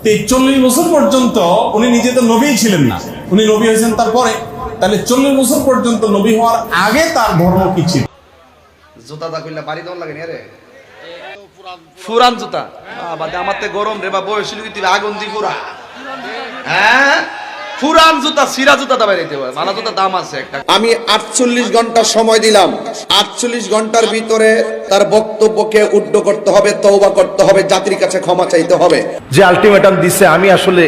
40 বছর পর্যন্ত উনি নিজে তো নবী ছিলেন না, উনি নবী হয়েছেন তারপরে। তাহলে 40 বছর পর্যন্ত নবী হওয়ার আগে তার ধর্ম কি ছিল? জুতা দা কইলা বাড়ি দন লাগে নি রে ফুরান জুতা বাদে আমাতে গরম রে বা বয়স লুইতি আগুন দি পুরা হ্যাঁ ফুরান জুতা সিরা জুতা দা বাইরে দিতে মালা জুতা দাম আছে একটা। আমি 48 ঘন্টা সময় দিলাম, 48 ঘন্টার ভিতরে তার বক্তব্যকে উড্ড করতে হবে, তওবা করতে হবে, জাতির কাছে ক্ষমা চাইতে হবে। যে আলটিমেটাম দিছে আমি আসলে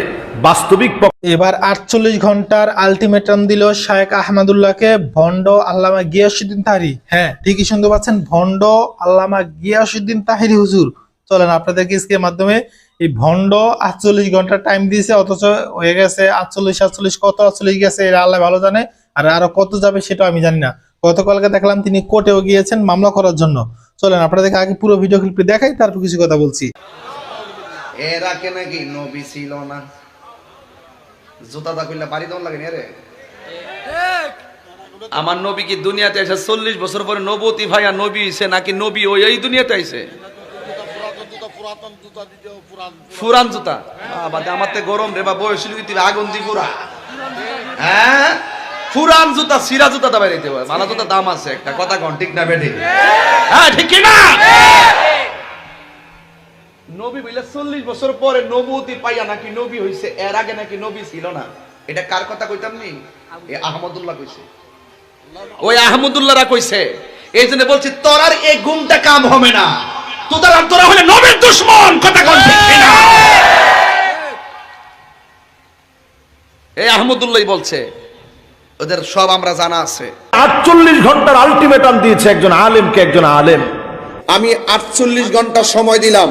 বাস্তবিক এবার 48 ঘন্টার আলটিমেটাম দিল শায়েখ আহমদুল্লাহকে ভণ্ড আল্লামা গিয়াসউদ্দিন তাহরি। হ্যাঁ, ঠিকই শুনতে পাচ্ছেন, ভণ্ড আল্লামা গিয়াসউদ্দিন তাহরি হুজুর। চলেন আপনাদেরকে স্ক্রিনের মাধ্যমে এই ভণ্ড 48 ঘন্টা টাইম দিয়েছে, অথচ হয়ে গেছে 48 কত 48 গেছে এরা আল্লাহ ভালো জানে, আর আরো কত যাবে সেটা আমি জানি না। গতকালকে দেখলাম তিনি কোর্টেও গিয়েছেন মামলা করার জন্য। চলেন আপনাদেরকে আগে পুরো ভিডিও ক্লিপটি দেখাই, তারপর কিছু কথা বলছি। এরা কে নাকি নবী ছিল না, জুতা দা কইলা বাড়ি দন লাগে নি রে। আমার নবী কি দুনিয়াতে এসে 40 বছর পরে নবতী ভাইয়া নবী হইছে নাকি নবী ওই এই দুনিয়াতে আইছে? ফুরান জুতা বাদে আমাতে গরম রে বা বয়স লুইতি আগুন দি পুরা হ্যাঁ ফুরান জুতা সিরা জুতা দা বাইরে দিতে মালা জুতা দাম আছে একটা। কথা কোন ঠিক না বেঠি? হ্যাঁ ঠিক কি না? নবী বইলে 40 বছর পরে নবুতি পাইয়া নাকি নবী হইছে, এর আগে নাকি নবী ছিল না। এটা কার কথা কইতাম নি? এই আহমদুল্লাহ কইছে, ওই আহমদুল্লাহরা কইছে। এই জন্য বলছি তোর আর এই গুমটা কাম হবে না, তোরা হলে নবীর দুশমন। কথা কোন ঠিক না? এই আহমদুল্লাহই বলছে, ওদের সব আমরা জানা আছে। 48 ঘন্টার আলটিমেটাম দিয়েছে একজন আলেমকে, একজন আলেম। আমি 48 ঘন্টা সময় দিলাম,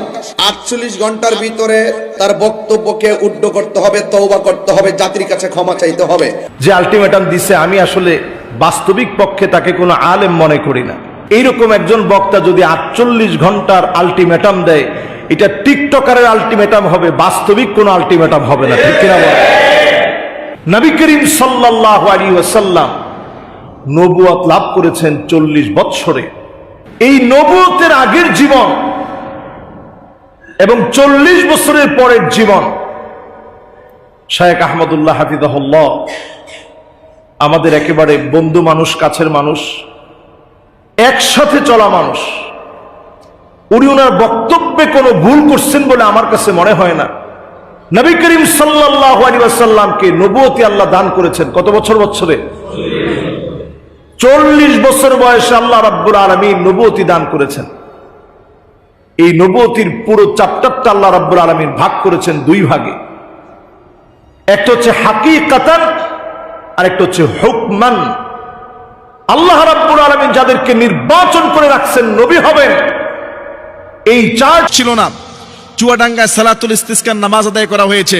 48 ঘন্টার ভিতরে তার বক্তব্যকে উড্ড করতে হবে, তওবা করতে হবে, জাতির কাছে ক্ষমা চাইতে হবে। যে আলটিমেটাম দিছে আমি আসলে বাস্তবিক পক্ষে তাকে কোনো আলেম মনে করি না। এইরকম একজন বক্তা যদি 48 ঘন্টার আলটিমেটাম দেয়, এটা টিকটকারের আলটিমেটাম হবে, বাস্তবিক কোনো আলটিমেটাম হবে না। ঠিক কিনা বলেন? নবী করিম সাল্লাল্লাহু আলাইহি ওয়াসাল্লাম নবুয়ত লাভ করেছেন 40 বৎসরে। এই নবুয়তের আগের জীবন এবং 40 বছরের পরের জীবন, শায়েখ আহমদুল্লাহ হাফিজাহুল্লাহ আমাদের একেবারে বন্ধু মানুষ, কাছের মানুষ, একসাথে চলা মানুষ। উনি ওনার বক্তব্যে কোনো ভুল করছেন বলে আমার কাছে মনে হয় না। নবী করিম সাল্লাল্লাহু আলাইহি ওয়াসাল্লামকে নবুয়তি আল্লাহ দান করেছেন কত বছরে? 40 বছর বয়সে আল্লাহ রাব্বুল আলামিন নবুয়তি দান করেছেন। এই নবুয়তির পুরো চ্যাপ্টারটা আল্লাহ রাব্বুল আলামিন ভাগ করেছেন দুই ভাগে। একটা হচ্ছে হাকিকাতান আর একটা হচ্ছে হুকমান। আল্লাহ রাব্বুল আলামিন যাদেরকে নির্বাচন করে রাখছেন নবী হবেন, এই চার্জ ছিল না। চুয়াডাঙ্গায় সালাতুল ইস্তিসকার নামাজ আদায় করা হয়েছে,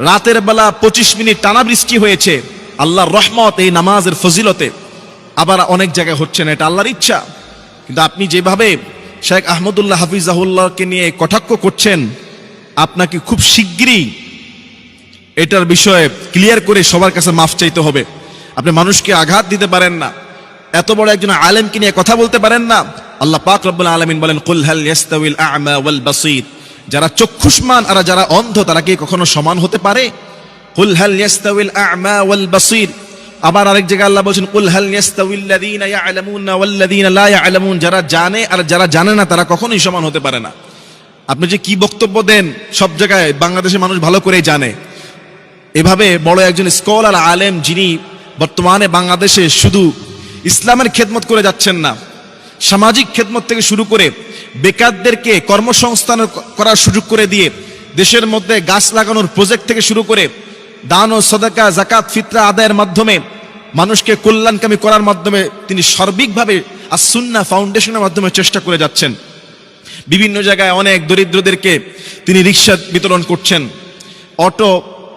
রাতের বেলা 25 মিনিট টানা বৃষ্টি হয়েছে। আল্লাহর রহমত এই নামাজের ফজিলতে। আবার অনেক জায়গায় হচ্ছে না, এটা আল্লাহর ইচ্ছা। কিন্তু আপনি যেভাবে শায়েখ আহমদুল্লাহ হাফিজাহুল্লাহকে নিয়ে কটাক্ষ করছেন, আপনাকে খুব শিগগিরই এটার বিষয়ে ক্লিয়ার করে সবার কাছে মাফ চাইতে হবে। আপনি মানুষকে আঘাত দিতে পারেন না, এত বড় একজন আলেমকে নিয়ে কথা বলতে পারেন না। আল্লাহ পাক রব্বুল আলামিন বলেন, কুল হাল ইয়াস্তাউল আ'মা ওয়াল বাসীর, যারা চক্ষুষ্মান আর যারা অন্ধ তারা কি কখনো সমান হতে পারে? কুল হাল ইয়াস্তাউল আ'মা ওয়াল বাসীর। আবার আরেক জায়গায় আল্লাহ বলেন, কুল হাল ইয়াস্তাউল লাযীনা ইয়া'লামুনা ওয়াল লাযীনা লা ইয়া'লামুন, যারা জানে আর যারা জানে না তারা কখনোই সমান হতে পারে না। আপনি যে কি বক্তব্য দেন সব জায়গায় বাংলাদেশের মানুষ ভালো করেই জানে। এভাবে বড় একজন স্কলার আলেম, যিনি বর্তমানে বাংলাদেশে শুধু ইসলামের খেদমত করে যাচ্ছেন না, সামাজিক খেদমত থেকে শুরু করে বেকারদেরকে কর্মসংস্থান করার সুযোগ করে দিয়ে, দেশের মধ্যে গাছ লাগানোর প্রজেক্ট থেকে শুরু করে দান ও সাদাকা, যাকাত, ফিতরা আদায়ের মাধ্যমে মানুষকে কল্যাণকামী করার মাধ্যমে তিনি সার্বিকভাবে আস-সুন্নাহ ফাউন্ডেশনের মাধ্যমে চেষ্টা করে যাচ্ছেন। বিভিন্ন জায়গায় অনেক দরিদ্রদেরকে তিনি রিক্সা বিতরণ করছেন, অটো,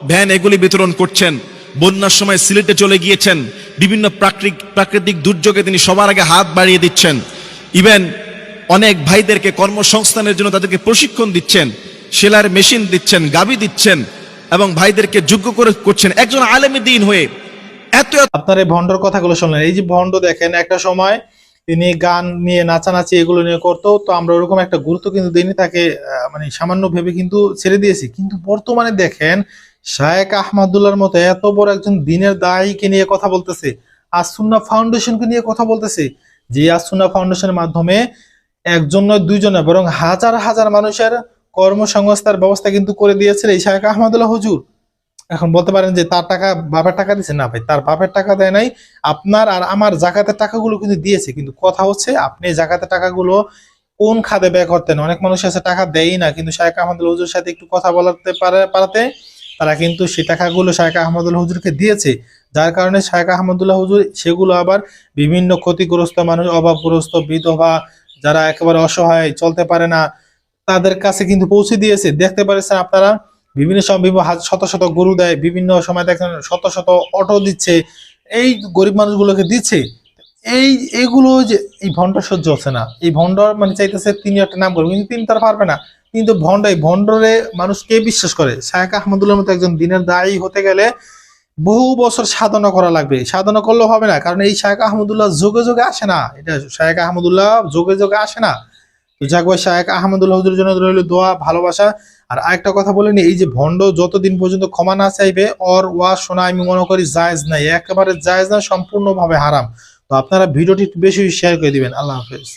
ভ্যান এগুলি বিতরণ করছেন। বন্যার সময় সিলেটে চলে গিয়েছেন, বিভিন্ন প্রাকৃতিক দুর্যোগে তিনি সবার আগে হাত বাড়িয়ে দিচ্ছেন। ইভেন অনেক ভাইদেরকে কর্মসংস্থানের জন্য তাদেরকে প্রশিক্ষণ দিচ্ছেন, সেলাইয়ের মেশিন দিচ্ছেন, গাবি দিচ্ছেন এবং ভাইদেরকে যোগ্য করে করছেন একজন আলেমে দ্বীন হয়ে। আপনার এই ভণ্ডর কথাগুলো শুনলেন। এই যে ভণ্ড দেখেন, একটা সময় তিনি গান নিয়ে নাচানাচি এগুলো নিয়ে করতো, তো আমরা ওরকম একটা গুরুত্ব কিন্তু দিইনি তাকে, মানে সামান্য ভেবে কিন্তু ছেড়ে দিয়েছি। কিন্তু বর্তমানে দেখেন শায়েখ আহমদুল্লাহর মতো এত বড় একজন দ্বীনের দায়ীকে নিয়ে কথা বলতেছে, আসুন্নাহ ফাউন্ডেশনকে নিয়ে কথা বলতেছে, যে আসুন্নাহ ফাউন্ডেশনের মাধ্যমে একজন নয় দুইজন নয় বরং হাজার হাজার মানুষের কর্মসংস্থার ব্যবস্থা কিন্তু করে দিয়েছিল এই শায়েখ আহমদুল্লাহ হুজুর। এখন বলতে পারেন যে তার টাকা বাপের টাকা দিয়েছে, না ভাই, তার বাপের টাকা দেয় নাই, আপনার আর আমার জাকাতের টাকাগুলো কিন্তু দিয়েছে। কিন্তু কথা হচ্ছে আপনি জাকাতের টাকাগুলো কোন খাতে ব্যয় করতেন। অনেক মানুষ আছে টাকা দেয়ই না, কিন্তু শায়েখ আহমদুল্লাহ হুজুরের সাথে একটু কথা বলাতে পারাতে তারা কিন্তু সেই টাকাগুলো শায়েখ আহমদুল্লাহ হুজুরকে দিয়েছে, যার কারণে শায়েখ আহমদুল্লাহ হুজুর সেগুলো আবার বিভিন্ন ক্ষতিগ্রস্ত মানুষ, অভাবগ্রস্ত, বিধবা, যারা একেবারে অসহায়, চলতে পারে না, তাদের কাছে কিন্তু পৌঁছে দিয়েছে। দেখতে পারেছেন আপনারা বিভিন্ন সময় শত শত গরু দেয়, বিভিন্ন সময় দেখেন শত শত অটো দিচ্ছে, এই গরিব মানুষগুলোকে দিচ্ছে। এইগুলো যে এই ভণ্ড সহ্য হচ্ছে না, এই ভণ্ড মানে চাইতেছে তিনি একটা নাম করবেন, কিন্তু তিনি তার পারবে না। কিন্তু এই ভণ্ডরে মানুষ কে বিশ্বাস করে? শায়েখ আহমদুল্লাহর মতো একজন দ্বীনের দায়ী হতে গেলে বহু বছর সাধনা করা লাগবে, সাধনা করলেও হবে না, কারণ এই শায়েখ আহমদুল্লাহ যোগে যোগে আসে না, এটা শায়েখ আহমদুল্লাহ যোগে যোগে আসে না। তো যাক ভাই, শায়েখ আহমদুল্লাহ হুজুরের জন্য রইল দোয়া, ভালোবাসা। আর আরেকটা কথা বলিনি, এই যে ভণ্ড যতদিন পর্যন্ত ক্ষমা না চাইবে ওর ওয়াজ শোনা আমি মনে করি জায়েজ নাই, একেবারে জায়েজ না, সম্পূর্ণভাবে হারাম। তো আপনারা ভিডিওটি একটু বেশি শেয়ার করে দিবেন। আল্লাহ হাফেজ।